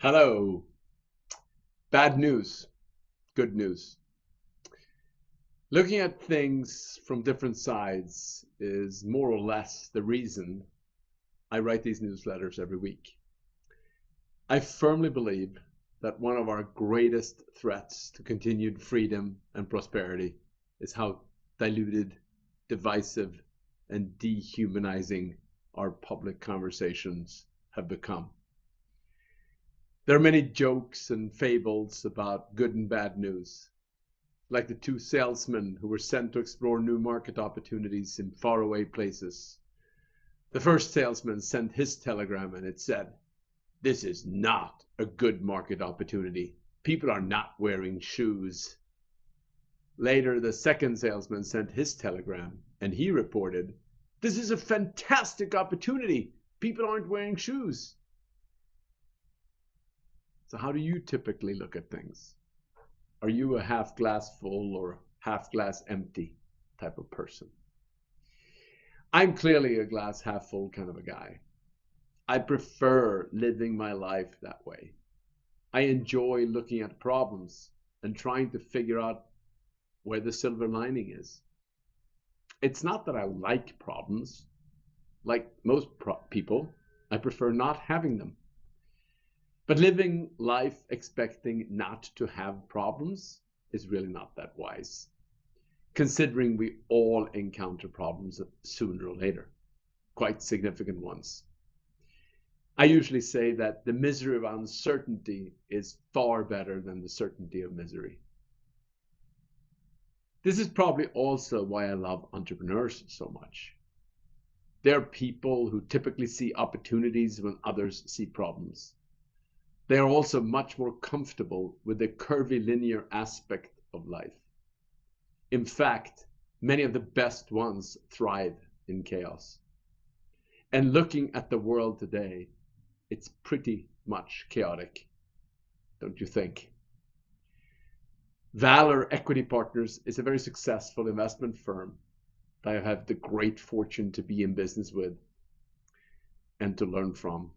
Hello. Bad news, good news. Looking at things from different sides is more or less the reason I write these newsletters every week. I firmly believe that one of our greatest threats to continued freedom and prosperity is how diluted, divisive, and dehumanizing our public conversations have become. There are many jokes and fables about good and bad news, like the two salesmen who were sent to explore new market opportunities in faraway places. The first salesman sent his telegram and it said, "This is not a good market opportunity. People are not wearing shoes." Later, the second salesman sent his telegram and he reported, "This is a fantastic opportunity. People aren't wearing shoes." So, how do you typically look at things? Are you a half glass full or half glass empty type of person? I'm clearly a glass half full kind of a guy. I prefer living my life that way. I enjoy looking at problems and trying to figure out where the silver lining is. It's not that I like problems. Like most people, I prefer not having them. But living life expecting not to have problems is really not that wise, considering we all encounter problems sooner or later, quite significant ones. I usually say that the misery of uncertainty is far better than the certainty of misery. This is probably also why I love entrepreneurs so much. They're people who typically see opportunities when others see problems. They are also much more comfortable with the curvilinear aspect of life. In fact, many of the best ones thrive in chaos. And looking at the world today, it's pretty much chaotic, don't you think? Valor Equity Partners is a very successful investment firm that I have the great fortune to be in business with and to learn from.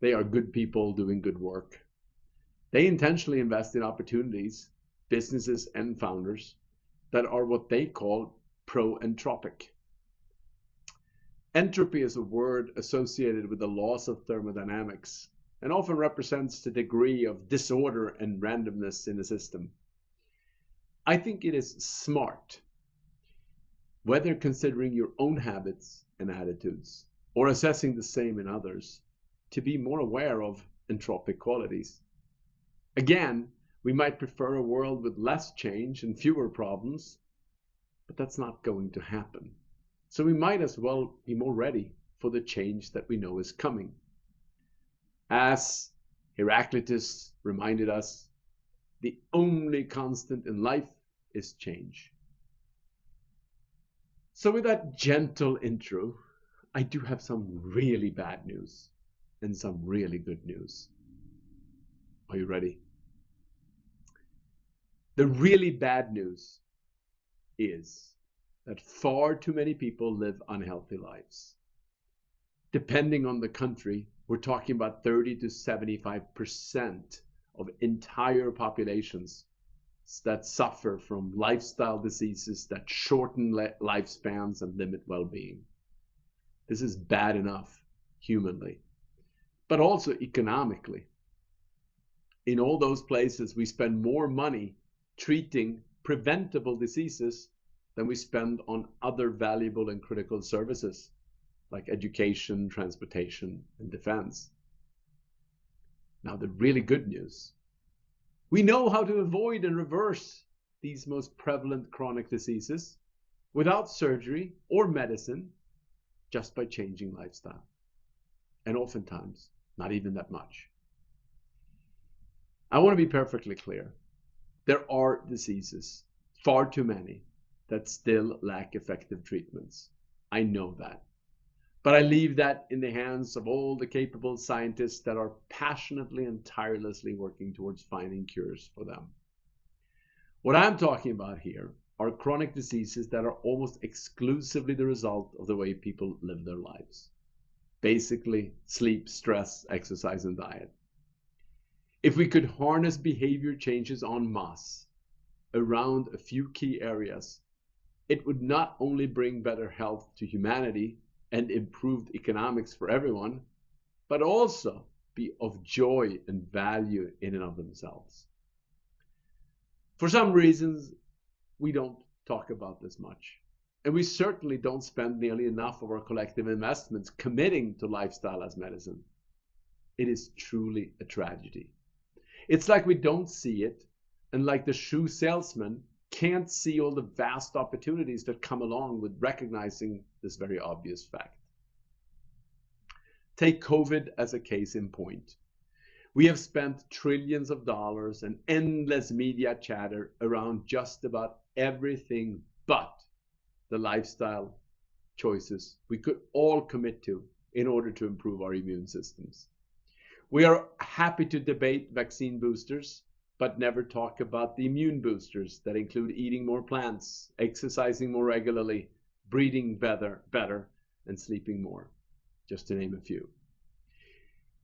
They are good people doing good work. They intentionally invest in opportunities, businesses, and founders that are what they call pro-entropic. Entropy is a word associated with the laws of thermodynamics and often represents the degree of disorder and randomness in a system. I think it is smart, whether considering your own habits and attitudes or assessing the same in others, to be more aware of entropic qualities. Again, we might prefer a world with less change and fewer problems, but that's not going to happen. So we might as well be more ready for the change that we know is coming. As Heraclitus reminded us, the only constant in life is change. So with that gentle intro, I do have some really bad news and some really good news. Are you ready? The really bad news is that far too many people live unhealthy lives. Depending on the country, we're talking about 30 to 75% of entire populations that suffer from lifestyle diseases that shorten lifespans and limit well-being. This is bad enough humanly, but also economically. In all those places, we spend more money treating preventable diseases than we spend on other valuable and critical services like education, transportation, and defense. Now, the really good news: we know how to avoid and reverse these most prevalent chronic diseases without surgery or medicine, just by changing lifestyle. And oftentimes, not even that much. I want to be perfectly clear. There are diseases, far too many, that still lack effective treatments. I know that. But I leave that in the hands of all the capable scientists that are passionately and tirelessly working towards finding cures for them. What I'm talking about here are chronic diseases that are almost exclusively the result of the way people live their lives. Basically, sleep, stress, exercise, and diet. If we could harness behavior changes en masse around a few key areas, it would not only bring better health to humanity and improved economics for everyone, but also be of joy and value in and of themselves. For some reasons, we don't talk about this much. And we certainly don't spend nearly enough of our collective investments committing to lifestyle as medicine. It is truly a tragedy. It's like we don't see it, and like the shoe salesman can't see all the vast opportunities that come along with recognizing this very obvious fact. Take COVID as a case in point. We have spent trillions of dollars and endless media chatter around just about everything but the lifestyle choices we could all commit to in order to improve our immune systems. We are happy to debate vaccine boosters, but never talk about the immune boosters that include eating more plants, exercising more regularly, breathing better, and sleeping more, just to name a few.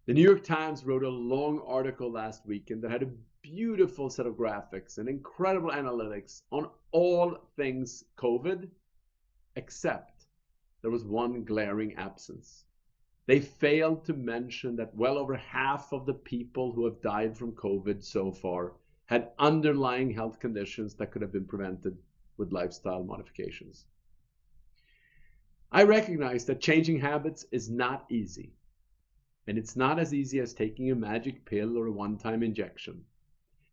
The New York Times wrote a long article last weekend that had a beautiful set of graphics and incredible analytics on all things COVID, except there was one glaring absence. They failed to mention that well over half of the people who have died from COVID so far had underlying health conditions that could have been prevented with lifestyle modifications. I recognize that changing habits is not easy. And it's not as easy as taking a magic pill or a one-time injection.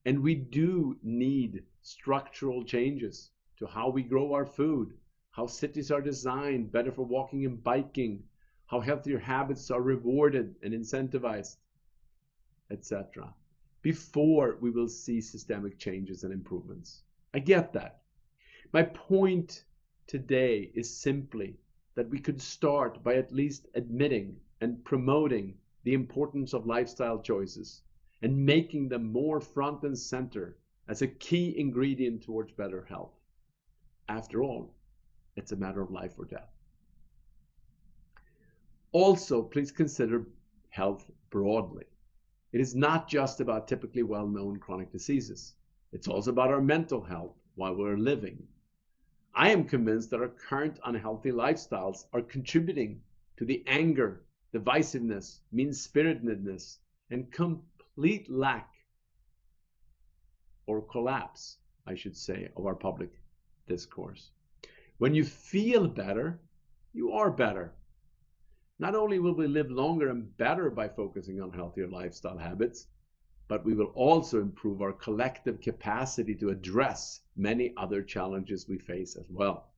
And we do need structural changes to how we grow our food, how cities are designed better for walking and biking, how healthier habits are rewarded and incentivized, etc., before we will see systemic changes and improvements. I get that. My point today is simply that we could start by at least admitting and promoting the importance of lifestyle choices and making them more front and center as a key ingredient towards better health. After all, it's a matter of life or death. Also, please consider health broadly. It is not just about typically well-known chronic diseases. It's also about our mental health while we're living. I am convinced that our current unhealthy lifestyles are contributing to the anger, divisiveness, mean-spiritedness, and complete lack or collapse, I should say, of our public discourse. When you feel better, you are better. Not only will we live longer and better by focusing on healthier lifestyle habits, but we will also improve our collective capacity to address many other challenges we face as well.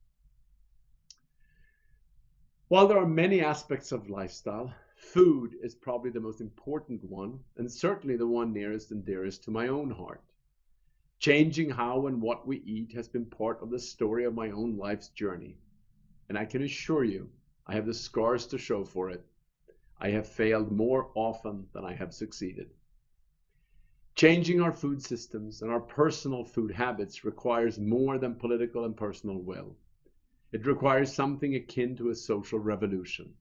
While there are many aspects of lifestyle, food is probably the most important one, and certainly the one nearest and dearest to my own heart. Changing how and what we eat has been part of the story of my own life's journey, and I can assure you, I have the scars to show for it. I have failed more often than I have succeeded. Changing our food systems and our personal food habits requires more than political and personal will. It requires something akin to a social revolution.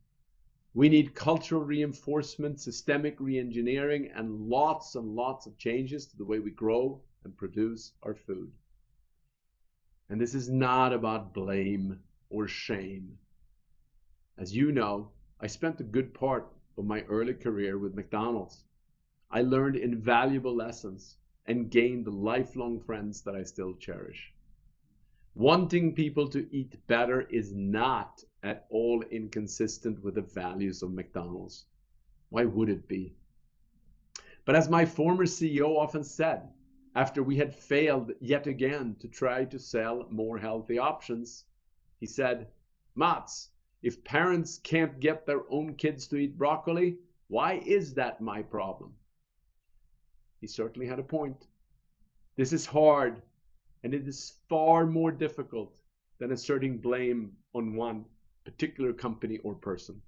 We need cultural reinforcement, systemic reengineering, and lots of changes to the way we grow and produce our food. And this is not about blame or shame. As you know, I spent a good part of my early career with McDonald's. I learned invaluable lessons and gained lifelong friends that I still cherish. Wanting people to eat better is not at all inconsistent with the values of McDonald's. Why would it be? But as my former CEO often said, after we had failed yet again to try to sell more healthy options, he said, "Mats, if parents can't get their own kids to eat broccoli, why is that my problem?" He certainly had a point. This is hard, and it is far more difficult than asserting blame on one particular company or person.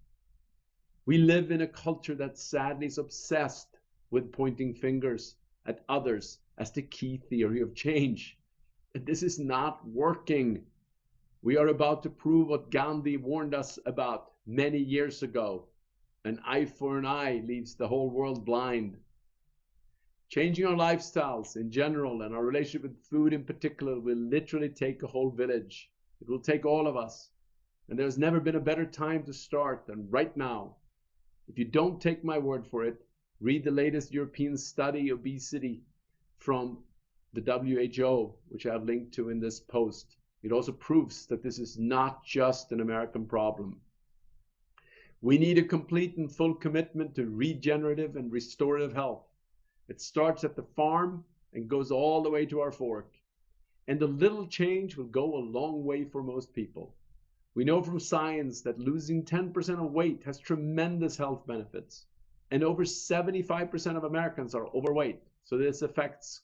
We live in a culture that sadly is obsessed with pointing fingers at others as the key theory of change. And this is not working. We are about to prove what Gandhi warned us about many years ago. An eye for an eye leaves the whole world blind. Changing our lifestyles in general and our relationship with food in particular will literally take a whole village. It will take all of us. And there's never been a better time to start than right now. If you don't take my word for it, read the latest European study obesity from the WHO, which I have linked to in this post. It also proves that this is not just an American problem. We need a complete and full commitment to regenerative and restorative health. It starts at the farm and goes all the way to our fork. And a little change will go a long way for most people. We know from science that losing 10% of weight has tremendous health benefits. And over 75% of Americans are overweight. So this affects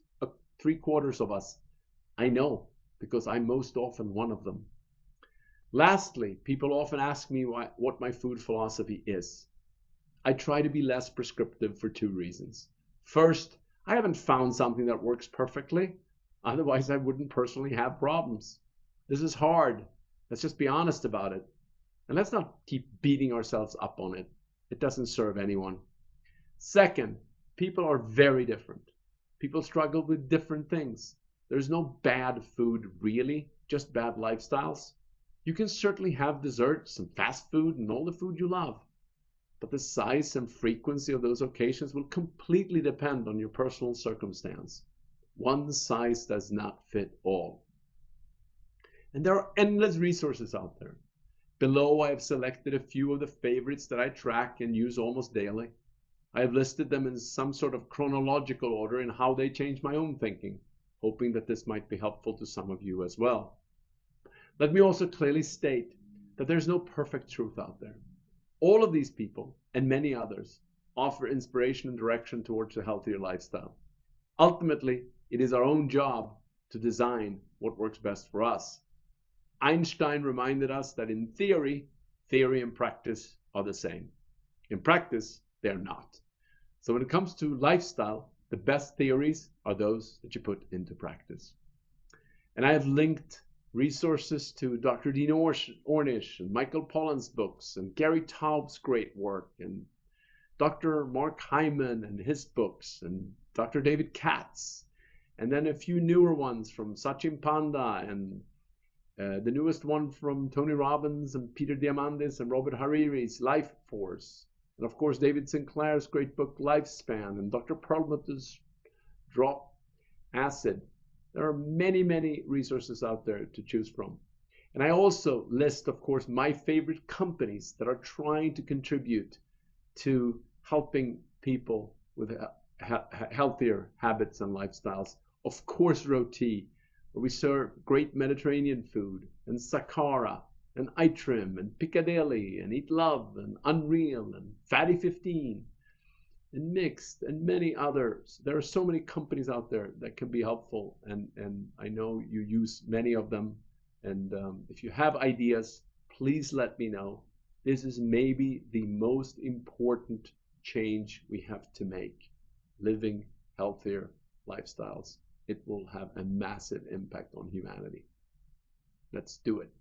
3/4 of us. I know, because I'm most often one of them. Lastly, people often ask me what my food philosophy is. I try to be less prescriptive for 2 reasons. First, I haven't found something that works perfectly. Otherwise, I wouldn't personally have problems. This is hard. Let's just be honest about it. And let's not keep beating ourselves up on it. It doesn't serve anyone. Second, people are very different. People struggle with different things. There's no bad food, really, just bad lifestyles. You can certainly have desserts and fast food and all the food you love. But the size and frequency of those occasions will completely depend on your personal circumstance. One size does not fit all. And there are endless resources out there. Below, I have selected a few of the favorites that I track and use almost daily. I have listed them in some sort of chronological order in how they change my own thinking, hoping that this might be helpful to some of you as well. Let me also clearly state that there's no perfect truth out there. All of these people, and many others, offer inspiration and direction towards a healthier lifestyle. Ultimately, it is our own job to design what works best for us. Einstein reminded us that in theory and practice are the same. In practice, they're not. So when it comes to lifestyle, the best theories are those that you put into practice. And I have linked resources to Dr. Dean Ornish and Michael Pollan's books and Gary Taub's great work and Dr. Mark Hyman and his books and Dr. David Katz, and then a few newer ones from Satchin Panda and the newest one from Tony Robbins and Peter Diamandis and Robert Hariri's Life Force, and of course David Sinclair's great book Lifespan and Dr. Perlmutter's Drop Acid. There are many, many resources out there to choose from. And I also list, of course, my favorite companies that are trying to contribute to helping people with healthier habits and lifestyles. Of course, Roti, where we serve great Mediterranean food, and Sakara, and iTrim, and Piccadilly, and Eat Love, and Unreal, and Fatty 15, and Mixed, and many others. There are so many companies out there that can be helpful, and I know you use many of them. And if you have ideas, please let me know. This is maybe the most important change we have to make. Living healthier lifestyles. It will have a massive impact on humanity. Let's do it.